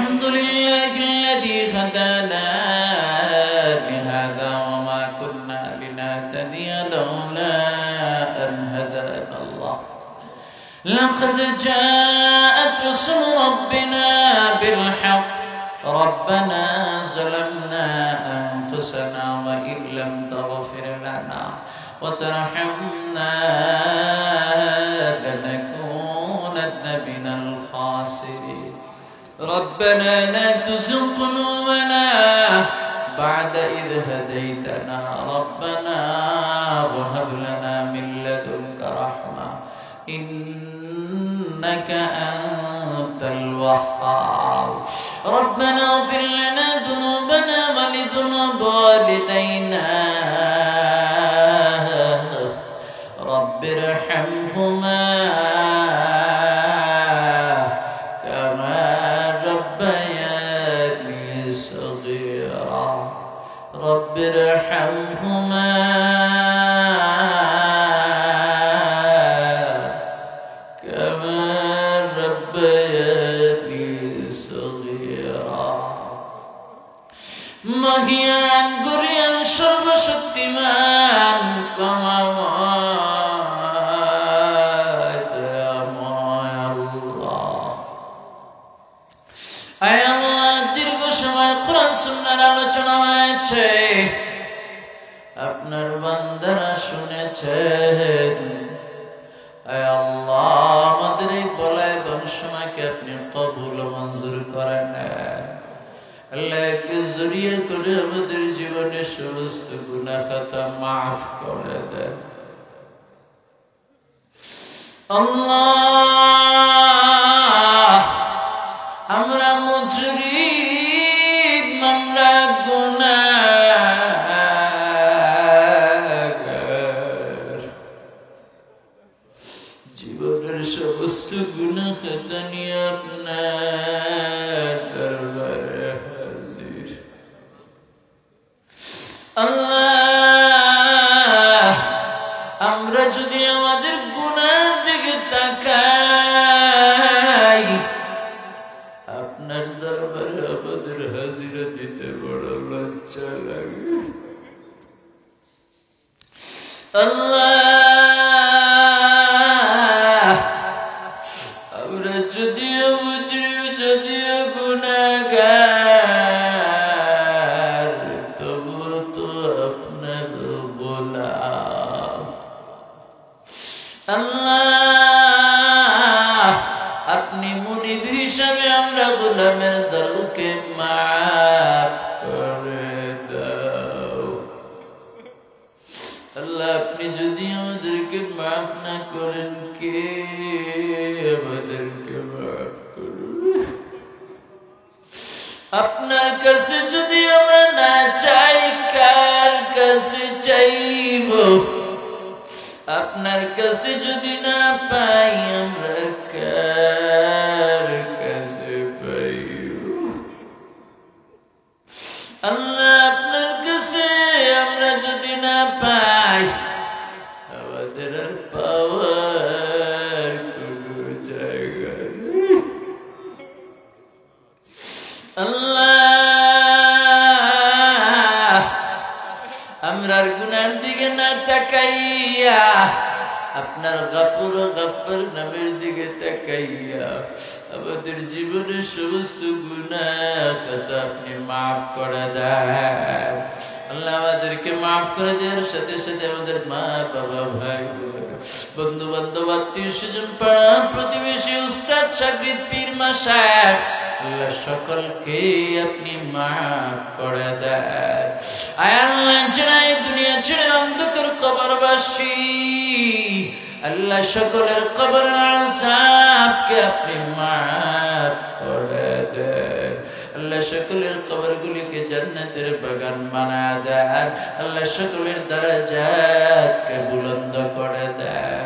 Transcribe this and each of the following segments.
الحمد لله الذي هدانا لهذا وما كنا لنهتدي لولا أن هدانا الله لقد جاءت رسل ربنا بالحق ربنا ظلمنا أنفسنا وإن لم تغفر لنا وترحمنا لنكونن من الخاسرين ربنا لا تزغ قلوبنا بعد إذ هديتنا ربنا وهب لنا من لدنك رحمة إنك أنت الوهاب ربنا اغفر لنا ذنوبنا ولذنوب والدينا رب ارحمهما كما ربياني صغيرا رب ارحمهما মহিয়ান Gurion সর্বশক্তিমান কমাময় দয়াময় আল্লাহ আয় আল্লাহ দীর্ঘ সময় কোরআন সুন্নাহর আলোচনা হয়েছে আপনার বান্দারা শুনেছেন আয় আল্লাহ আমাদের এই বলায় বংশমাকে আপনি কবুল মঞ্জুর করেন আল্লাহকে জড়িয়ে করে আমাদের জীবনের সমস্ত গুনাহ খাতা মাফ করে দেন আল্লাহ আমরা মুজরিম আমরা গুনাহগার জীবনের সমস্ত গুনাহ খাতা নিয়ে আপনার দরবারে আল্লাহ আমরা যদি আমাদের গুনার দিকে তাকাই আপনার দরবারে আমাদের হাজিরা দিতে বড় লজ্জা লাগে আল্লাহ আমরা যদিও বুঝি যদিও গুনাহগার আল্লাহ আপনি মুনিব হিসাবে আমরা গোলামের দলকে মাফ করে দাও আল্লাহ আপনি যদি আমাদেরকে মাফ না করেন কে আমাদেরকে মাফ করবে আপনার কাছে যদি আমরা না চাই কার কাছে চাইব আপনার কাছে যদি না পাই আমরা কার কাছে পাইব আল্লাহ আপনার কাছে আমরা যদি না পাই আমাদের আর পাওয়ার কোনো জায়গা নেই আল্লাহ আমরার গুনার দিকে না তাকাইয়া আপনার গফুর ও গফফার নামের দিকে তাকাইয়া আমাদের জীবনের সমস্ত গুনাহ খাতা আপনি মাফ করে দেন আল্লাহ আমাদেরকে মাফ করে দেওয়ার সাথে সাথে আমাদের মা বাবা ভাই বন্ধু বান্ধব আত্মীয় স্বজন পাড়া প্রতিবেশী উস্তাদ শাগরিদ পীর মাশায়েখ আল্লাহ সকলকে আপনি মাফ করে দেন আয় আল্লাহ যারা এই দুনিয়া ছেড়ে অন্ধকার কবরবাসী আল্লাহ সকলের কবরের আযাবকে আপনি মাফ করে দেন আল্লাহ সকলের কবরগুলিকে জান্নাতের বাগান বানায় দেন আল্লাহ সকলের দরজাতকে বুলন্দ করে দেন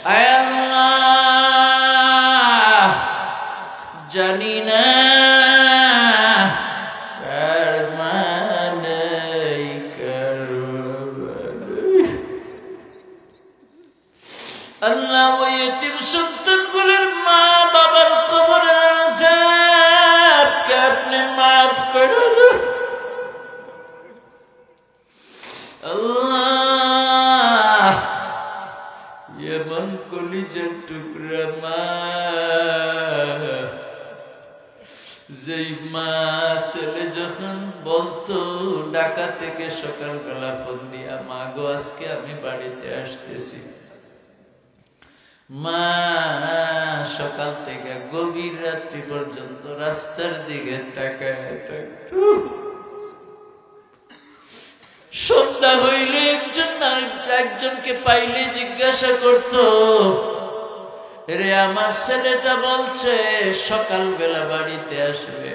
আয় আল্লাহ জানি না আল্লাহ ওই ইতিম সন্তানগুলোর মা বাবার কবরের আযাবকে করো না। আল্লাহ, এমন কলিজার টুকরা মা, যেই মা ছেলে যখন বলতো ঢাকা থেকে সকালবেলা ফোন দিয়া, মা গো আজকে আমি বাড়িতে আসতেছি, মা সকাল থেকে গভীর রাত্রি পর্যন্ত রাস্তার দিকে তাকায় থাকতো। সন্ধ্যা হইলে একজনকে পাইলে জিজ্ঞাসা করত, রে আমার ছেলেটা বলছে সকালবেলা বাড়িতে আসবে,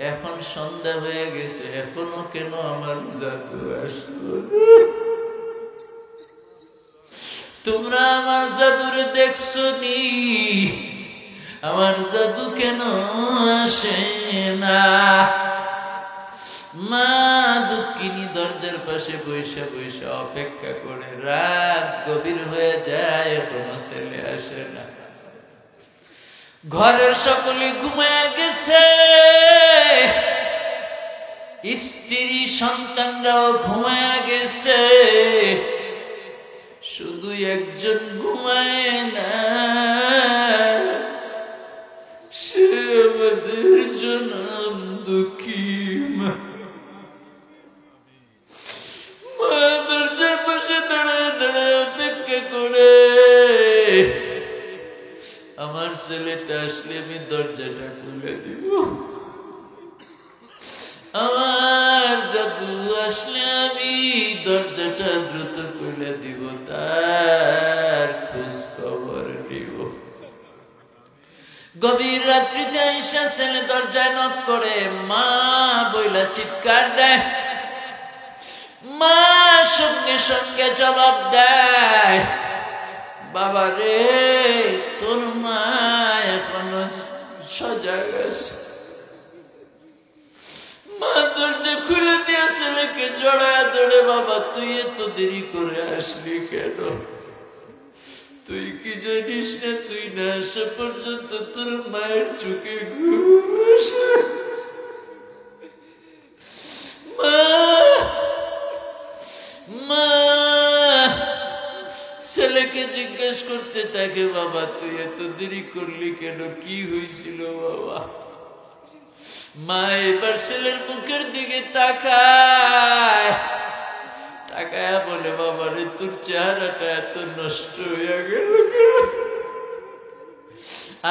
এখন সন্ধ্যা হয়ে গেছে, এখনো কেন আমার জাদু আসলো? তোমরা আমার জাদুরে দেখছো নি? আমার জাদু কেন আসে না? মা দুঃখিনী দরজার পাশে বৈশা বৈশা অপেক্ষা করে, রাত গভীর হয়ে যায়, এখনো ছেলে আসে না। ঘরের সকলে ঘুমায় গেছে, স্ত্রী সন্তানরাও ঘুমায় গেছে, শুধু একজন ঘুমায় না, সে আমাদের জনম দুঃখী মা। দরজার পাশে দাঁড়ায় দাঁড়ায় অপেক্ষা করে, আমার ছেলেটা আসলে আমি দরজাটা খুলে দিব, আমার জাদু আসলে আমি দরজাটা দ্রুত খুলে দিব, তার খোঁজ খবর দিব। গভীর রাত্রিতে আইসা ছেলে দরজায় নক করে, মা বইলা চিৎকার দেয়। মা সঙ্গে সঙ্গে জবাব দেয়, বাবা রে, তোর মা এখনো সজাগ আছে। মা দরজা খুলে দিয়ে ছেলেকে জড়ায় ধরে, বাবা তুই এত দেরি করে আসলি কেন? তুই কি জানিস না তুই না আসা পর্যন্ত তোর মায়ের চোখে ঘুম আসে? মা মা ছেলেকে জিজ্ঞেস করতে থাকে, বাবা তুই এত দেরি করলি কেন, কি হয়েছিল বাবা? মা এবার ছেলের মুখের দিকে তাকায়, তাকায় বলে, বাবা রে, তোর চেহারাটা এত নষ্ট হয়ে গেল কেন?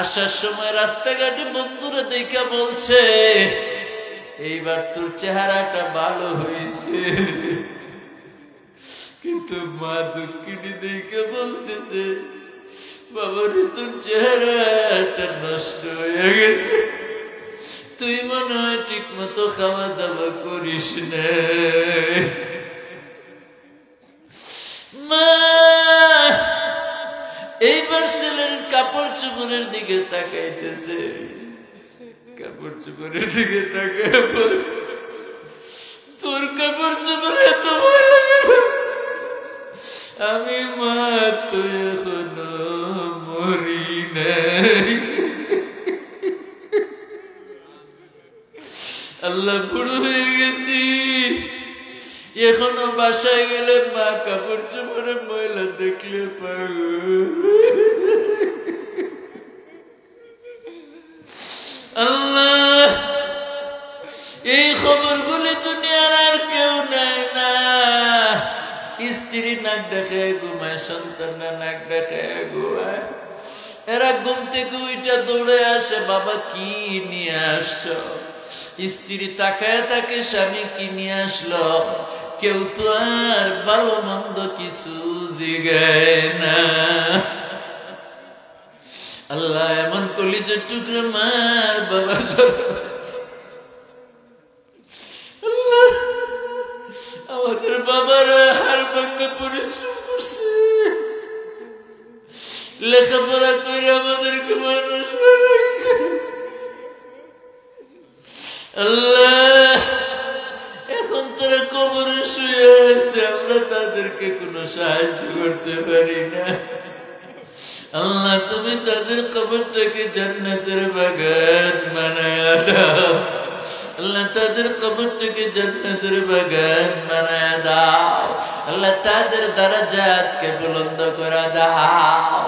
আসার সময় রাস্তাঘাটে বন্ধুরা দেখা বলছে, এইবার তোর চেহারাটা ভালো হয়েছে, কিন্তু মা দুঃখিনী দেখে বলতেছে, বাবা রে, তোর চেহারাটা নষ্ট হয়ে গেছে, তুই মনে হয় ঠিক মতো খাওয়া দাওয়া করিস না। মা এইবার ছেলের কাপড় চোপড়ের দিকে তাকাইতেছে, কাপড় চোপড়ের দিকে তাকায় বলে, তোর কাপড় চোপড় এত ময়লা কেন? আমি মা তো এখনো মরি নাই। আল্লাহ, বুড়ো হয়ে গেছি, এখনো বাসায় গেলে মা কাপড় চোপড়ে ময়লা দেখলে পাগল। আল্লাহ, এই খবর বলে দুনিয়ার আর কেউ নেয় না। স্ত্রী নাক দেখায় ঘুমায়, সন্তানরা নাক দেখায় ঘুমায়, এরা ঘুম থেকে ওইটা দৌড়ে আসে, বাবা কি নিয়ে আসছো? স্ত্রী তাকায় থাকে, স্বামী কি নিয়ে আসলো? কেউ তো আর ভালো মন্দ কিছু জিগায় না। আল্লাহ, এমন কলিজার টুকরো মার বাবা, আমাদের বাবারা হার ভাঙা পরিশ্রম করছে, লেখাপড়া করে আমাদেরকে মানুষ বানাইছে। আল্লাহ, এখন তারা কবরে শুয়ে আছে, আমরা তাদেরকে কোনো সাহায্য করতে পারি না। আল্লাহ, তুমি তাদের কবরটাকে জান্নাতের বাগান বানায়া দাও। আল্লাহ তাদের কবরটাকে জান্নাতের বাগান বানায় দাও। আল্লাহ তাদের দারাজাতকে বুলন্দ করে দাও।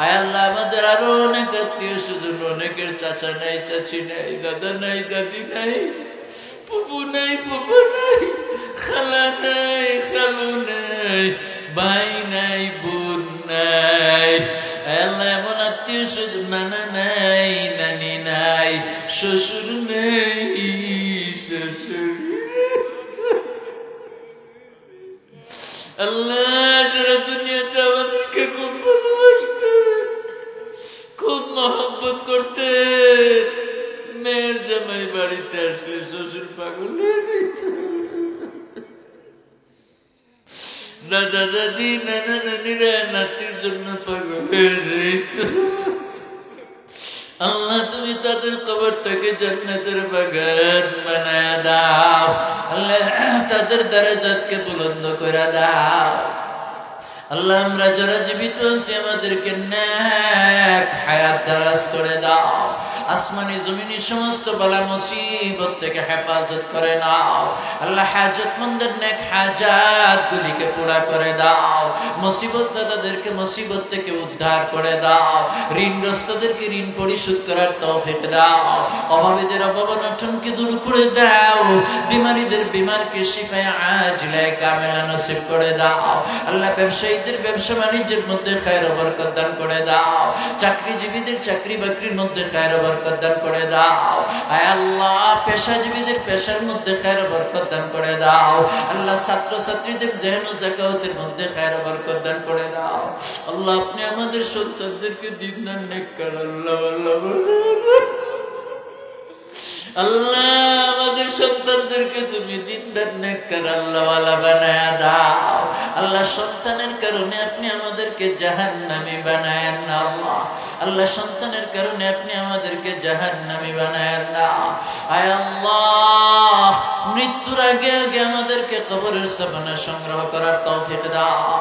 আয় আল্লাহ আমাদের আরো অনেক আত্মীয় স্বজন, অনেকের চাচা নাই, চাচি নাই, দাদা নাই, দাদি নাই, ফুফু নাই, ফুফু নাই, খালা নাই, খালু নাই, ভাই নাই, বোন নাই। আল্লাহ এমন আত্মীয় স্বজন, নানা নাই, নানি নাই, শ্বশুর নেই, শ্বশুর। আল্লাহ যারা দুনিয়াতে আমাদেরকে খুব ভালোবাসতে, খুব মহব্বত করতে, মেয়ের জামাই বাড়িতে আসলে শ্বশুর পাগল হয়ে যেত, দাদা দাদি নানা নানিরা নাতির জন্য পাগল হয়ে যেত। আল্লাহ তুমি তাদের কবরটাকে জান্নাতের বাগান বানায় দাও। আল্লাহ তাদের দারাজাতকে বুলন্দ করে দাও। আল্লাহ আমরা যারা জীবিত আছি আমাদেরকে নেক হায়াত দারাজ করে দাও। আসমানি জমিনি সমস্ত বালা মুসিবত থেকে হেফাজত করে নাও। আল্লাহ হাজতমন্দের নেক হাজাত গুলিকে পুরা করে দাও। মুসিবত সাদাদেরকে মুসিবত থেকে উদ্ধার করে দাও। ঋণগ্রস্তদেরকে ঋণ পরিশোধ করার তৌফিক দাও। অভাবীদের অভাব অনটনকে দূর করে দাও। বিমারীদের বিমারকে শিফায়ে আজিলায়ে কামিলা নসিব করে দাও। আল্লাহ ব্যবসায়ীদের ব্যবসা বাণিজ্যের মধ্যে খায়ের ও বরকত দান করে দাও। চাকরিজীবীদের চাকরি বাকরির মধ্যে খায়ের ও বরকত দান করে দাও। আয় আল্লাহ পেশাজীবীদের পেশার মধ্যে খায়ের ও বরকত দান করে দাও। আল্লাহ ছাত্র ছাত্রীদের জেহেন ও যাকাতের মধ্যে খায়ের ও বরকত দান করে দাও। আল্লাহ আপনি আমাদের সন্তানদেরকে দিনদার নেককার আল্লাহ আল্লাহ আল্লাহ আমাদের সন্তানদেরকে তুমি দিনদার নেককার আল্লাহওয়ালা বানায়া দাও। আল্লাহ সন্তানের কারণে আপনি আমাদেরকে জাহান্নামী বানায়েন না আল্লাহ। আল্লাহ সন্তানের কারণে আপনি আমাদেরকে জাহান্নামী বানায়েন না। আয় আল্লাহ মৃত্যুর আগে আগে আমাদেরকে কবরের সাবানা সংগ্রহ করার তৌফিক দাও।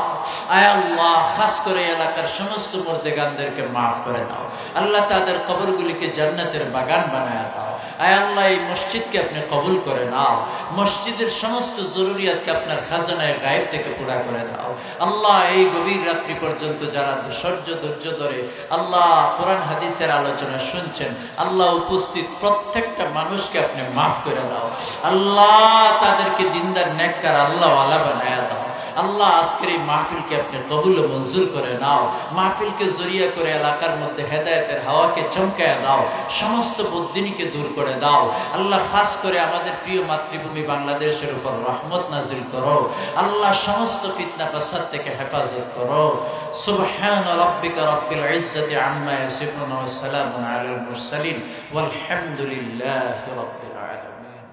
আয় আল্লাহ খাস করে এলাকার সমস্ত মুর্দেগানদেরকে মাফ করে দাও। আল্লাহ তাদের কবরগুলিকে জান্নাতের বাগান বানায়া দাও। আয় আল্লাহ এই মসজিদকে আপনি কবুল করে নাও। মসজিদের সমস্ত জরুরিয়াতকে আপনার খাজানায় গায়েব থেকে পুরা করে দাও। আল্লাহ এই গভীর রাত্রি পর্যন্ত যারা ধৈর্য ধরে আল্লাহ কোরআন হাদিসের আলোচনা শুনছেন, আল্লাহ উপস্থিত প্রত্যেকটা মানুষকে আপনি মাফ করে দাও। আল্লাহ তাদেরকে দিনদার নেককার আল্লাহওয়ালা বানায়া দাও। আল্লাহ আজকের এই মাহফিলকে আপনি কবুল ও মঞ্জুর করে নাও। মাহফিলকে জরিয়া করে এলাকার মধ্যে হেদায়েতের হাওয়াকে চমকায়া দাও। সমস্ত বদদিনীকে দূর করে দাও। আল্লাহ খাস করে আমাদের প্রিয় মাতৃভূমি বাংলাদেশের উপর রহমত নাজিল করো। আল্লাহ সমস্ত ফিতনা ফাসাদ থেকে হেফাজত করো। সুবহান রাব্বিকা রাব্বিল ইজ্জাতি আম্মা ইয়াসিফুন ওয়া সালামুন আলাল মুরসালিন ওয়াল হামদুলিল্লাহি রাব্বিল আলামিন।